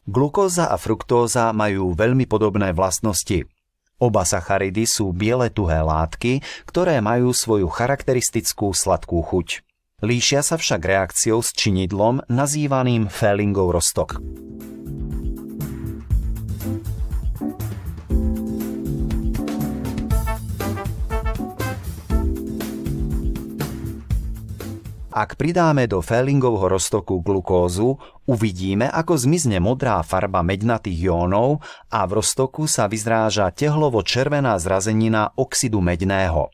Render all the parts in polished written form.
Glukóza a fruktóza majú veľmi podobné vlastnosti. Oba sacharidy sú biele tuhé látky, ktoré majú svoju charakteristickú sladkú chuť. Líšia sa však reakciou s činidlom nazývaným Fehlingov roztok. Ak pridáme do Fehlingovho roztoku glukózu, uvidíme, ako zmizne modrá farba mednatých jónov a v roztoku sa vyzráža tehlovo-červená zrazenina oxidu medného.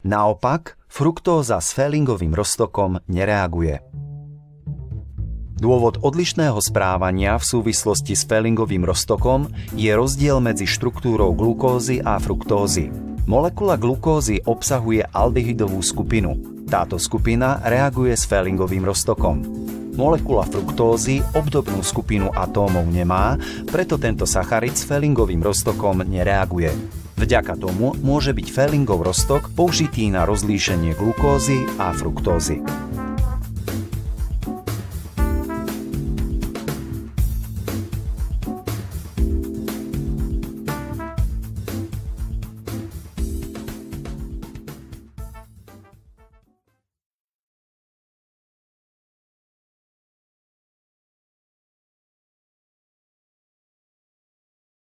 Naopak, fruktóza s Fehlingovým roztokom nereaguje. Dôvod odlišného správania v súvislosti s Fehlingovým roztokom je rozdiel medzi štruktúrou glukózy a fruktózy. Molekula glukózy obsahuje aldehydovú skupinu. Táto skupina reaguje s Fehlingovým roztokom. Molekula fruktózy obdobnú skupinu atómov nemá, preto tento sacharid s Fehlingovým roztokom nereaguje. Vďaka tomu môže byť Fehlingov roztok použitý na rozlíšenie glukózy a fruktózy.